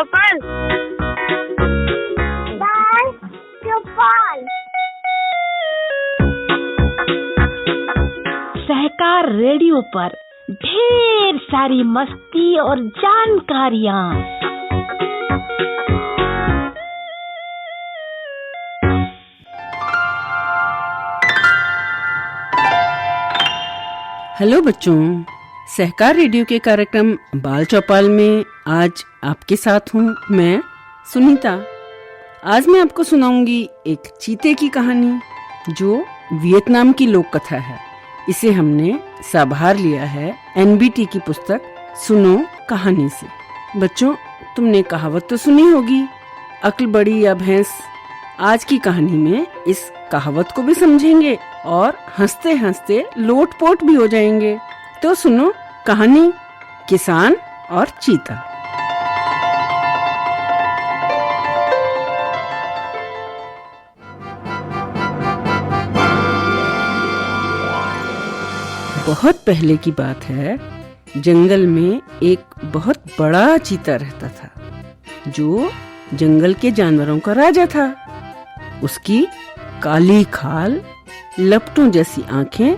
चौपल। दाल चौपल। सहकार radio पर ढेर सारी मस्ती और जानकारियाँ। हेलो बच्चों, सहकार रेडियो के कार्यक्रम बाल चौपाल में आज आपके साथ हूँ मैं सुनीता। आज मैं आपको सुनाऊंगी एक चीते की कहानी जो वियतनाम की लोक कथा है। इसे हमने संभार लिया है एनबीटी की पुस्तक सुनो कहानी से। बच्चों, तुमने कहावत तो सुनी होगी, अक्ल बड़ी या भैंस। आज की कहानी में इस कहावत को भी समझेंगे और हंसते हंसते लोटपोट भी हो जाएंगे। तो सुनो कहानी किसान और चीता। बहुत पहले की बात है, जंगल में एक बहुत बड़ा चीता रहता था जो जंगल के जानवरों का राजा था। उसकी काली खाल, लपटों जैसी आंखें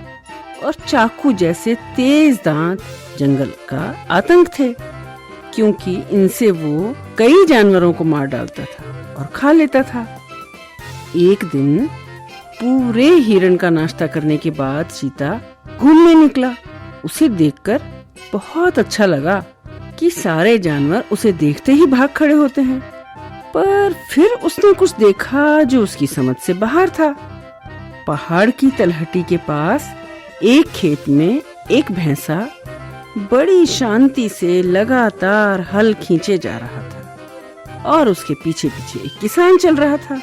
और चाकू जैसे तेज दांत जंगल का आतंक थे, क्योंकि इनसे वो कई जानवरों को मार डालता था और खा लेता था। एक दिन पूरे हिरण का नाश्ता करने के बाद चीता घूमने निकला। उसे देखकर बहुत अच्छा लगा कि सारे जानवर उसे देखते ही भाग खड़े होते हैं। पर फिर उसने कुछ देखा जो उसकी समझ से बाहर था। पहाड़ की तलहटी के पास एक खेत में एक भैंसा बड़ी शांति से लगातार हल खींचे जा रहा था और उसके पीछे पीछे एक किसान चल रहा था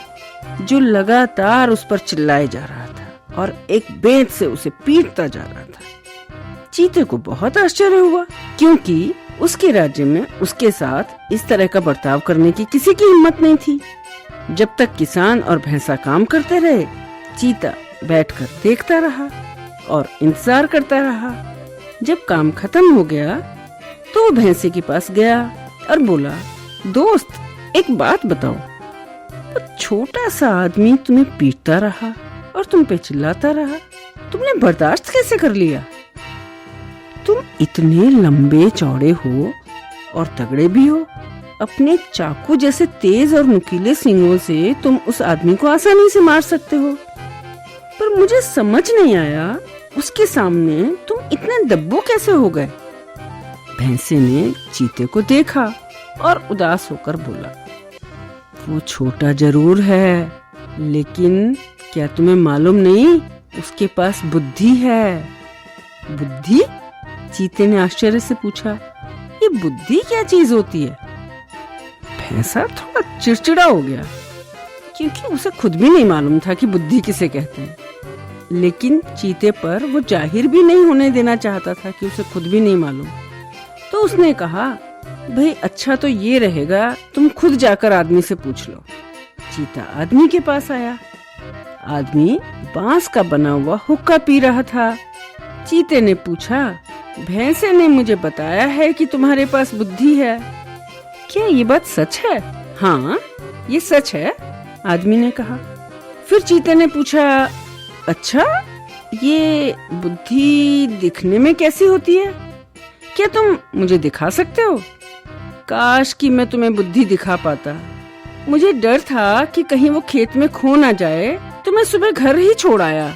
जो लगातार उस पर चिल्लाए जा रहा था और एक बेंत से उसे पीटता जा रहा था। चीते को बहुत आश्चर्य हुआ, क्योंकि उसके राज्य में उसके साथ इस तरह का बर्ताव करने की किसी की हिम्मत नहीं थी। जब तक किसान और भैंसा काम करते रहे, चीता बैठकर देखता रहा और इंतजार करता रहा। जब काम खत्म हो गया तो वो भैंसे के पास गया और बोला, दोस्त, एक बात बताओ, वो छोटा सा आदमी तुम्हें पीटता रहा और तुम पे चिल्लाता रहा, तुमने बर्दाश्त कैसे कर लिया? तुम इतने लंबे चौड़े हो और तगड़े भी हो, अपने चाकू जैसे तेज और नुकीले सींगों से तुम उस आदमी को आसानी से मार सकते हो, पर मुझे समझ नहीं आया उसके सामने तुम इतने दब्बू कैसे हो गए? भैंसे ने चीते को देखा और उदास होकर बोला, वो छोटा जरूर है, लेकिन क्या तुम्हें मालूम नहीं, उसके पास बुद्धि है। बुद्धि? चीते ने आश्चर्य से पूछा, ये बुद्धि क्या चीज होती है? भैंसा थोड़ा चिड़चिड़ा हो गया, क्योंकि उसे खुद भी नहीं मालूम था कि बुद्धि किसे कहते हैं। लेकिन चीते पर वो जाहिर भी नहीं होने देना चाहता था कि उसे खुद भी नहीं मालूम। तो उसने कहा, भाई अच्छा तो ये रहेगा, तुम खुद जाकर आदमी से पूछ लो। चीता आदमी के पास आया। आदमी बांस का बना हुआ हुक्का पी रहा था। चीते ने पूछा, भैंसे ने मुझे बताया है कि तुम्हारे पास बुद्धि है, क्या ये बात सच है? हाँ, ये सच है, आदमी ने कहा। फिर चीते ने पूछा, अच्छा, ये बुद्धि दिखने में कैसी होती है? क्या तुम मुझे दिखा सकते हो? काश कि मैं तुम्हें बुद्धि दिखा पाता। मुझे डर था कि कहीं वो खेत में खो ना जाए, तो मैं सुबह घर ही छोड़ आया।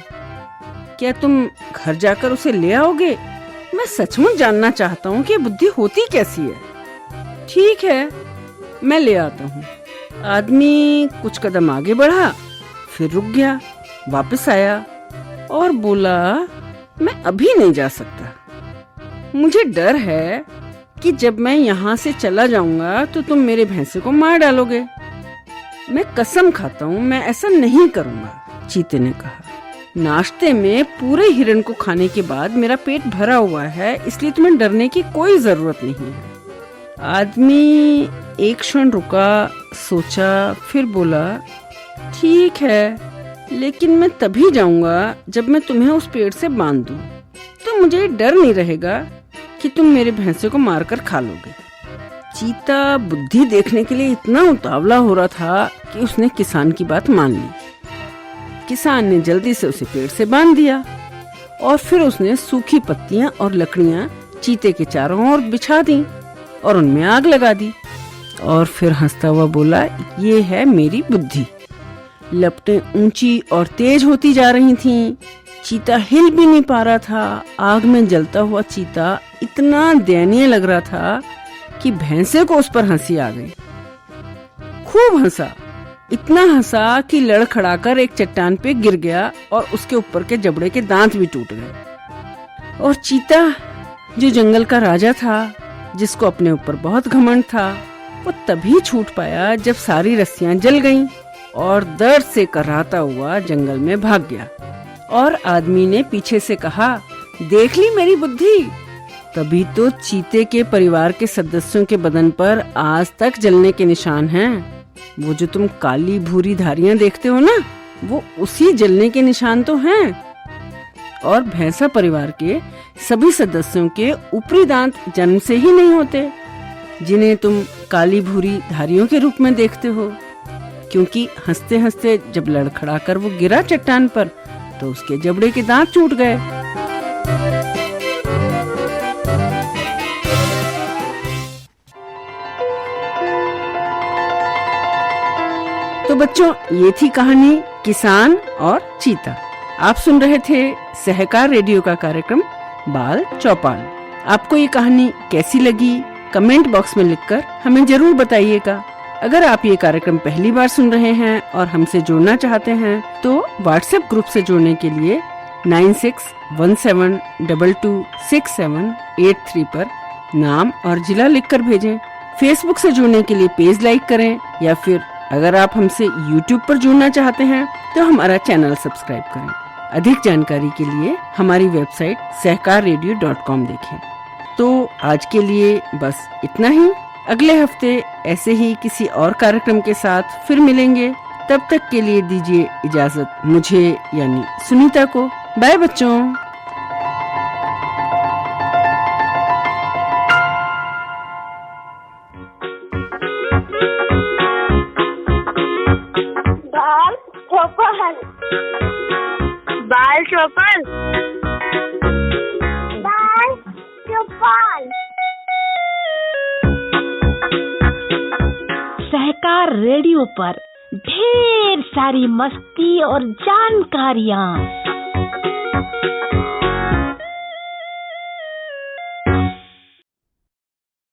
क्या तुम घर जाकर उसे ले आओगे? मैं सचमुच जानना चाहता हूँ कि बुद्धि होती कैसी है। ठीक है, मैं ले आता हूँ। आदमी कुछ कदम आगे बढ़ा, फिर रुक गया, वापस आया और बोला, मैं अभी नहीं जा सकता। मुझे डर है कि जब मैं यहाँ से चला जाऊंगा तो तुम मेरे भैंसे को मार डालोगे। मैं कसम खाता हूँ, मैं ऐसा नहीं करूँगा, चीते ने कहा। नाश्ते में पूरे हिरण को खाने के बाद मेरा पेट भरा हुआ है, इसलिए तुम्हें डरने की कोई जरूरत नहीं है। आदमी एक क्षण रुका, सोचा, फिर बोला, ठीक है, लेकिन मैं तभी जाऊंगा जब मैं तुम्हें उस पेड़ से बांध दूं, तो मुझे डर नहीं रहेगा कि तुम मेरे भैंसे को मारकर खा लोगे। चीता बुद्धि देखने के लिए इतना उतावला हो रहा था कि उसने किसान की बात मान ली। किसान ने जल्दी से उसे पेड़ से बांध दिया और फिर उसने सूखी पत्तियां और लकड़ियां चीते के चारों ओर बिछा दी और उनमें आग लगा दी और फिर हंसता हुआ बोला, ये है मेरी बुद्धि। लपटें ऊंची और तेज होती जा रही थीं। चीता हिल भी नहीं पा रहा था। आग में जलता हुआ चीता इतना दयनीय लग रहा था कि भैंसे को उस पर हंसी आ गई। खूब हंसा, इतना हंसा कि लड़खड़ाकर एक चट्टान पे गिर गया और उसके ऊपर के जबड़े के दांत भी टूट गए। और चीता, जो जंगल का राजा था, जिसको अपने ऊपर बहुत घमंड था, वो तभी छूट पाया जब सारी रस्सियां जल गईं और दर्द से कराहता हुआ जंगल में भाग गया। और आदमी ने पीछे से कहा, देख ली मेरी बुद्धि। तभी तो चीते के परिवार के सदस्यों के बदन पर आज तक जलने के निशान हैं। वो जो तुम काली भूरी धारियां देखते हो ना, वो उसी जलने के निशान तो हैं। और भैंसा परिवार के सभी सदस्यों के ऊपरी दांत जन्म से ही नहीं होते, जिन्हें तुम काली भूरी धारियों के रूप में देखते हो, क्योंकि हंसते हंसते जब लड़खड़ाकर वो गिरा चट्टान पर तो उसके जबड़े के दांत टूट गए। तो बच्चों, ये थी कहानी किसान और चीता। आप सुन रहे थे सहकार रेडियो का कार्यक्रम बाल चौपाल। आपको ये कहानी कैसी लगी कमेंट बॉक्स में लिखकर हमें जरूर बताइएगा। अगर आप ये कार्यक्रम पहली बार सुन रहे हैं और हमसे जुड़ना चाहते हैं तो व्हाट्सएप ग्रुप से जुड़ने के लिए 9617226783 पर नाम और जिला लिखकर भेजें। फेसबुक से जुड़ने के लिए पेज लाइक करें या फिर अगर आप हमसे यूट्यूब पर जुड़ना चाहते हैं तो हमारा चैनल सब्सक्राइब करें। अधिक जानकारी के लिए हमारी वेबसाइट सहकाररेडियो.com देखें। तो आज के लिए बस इतना ही। अगले हफ्ते ऐसे ही किसी और कार्यक्रम के साथ फिर मिलेंगे। तब तक के लिए दीजिए इजाजत मुझे यानी सुनीता को। बाय बच्चों। बाल चौपाल। सहकार रेडियो पर ढेर सारी मस्ती और जानकारियाँ।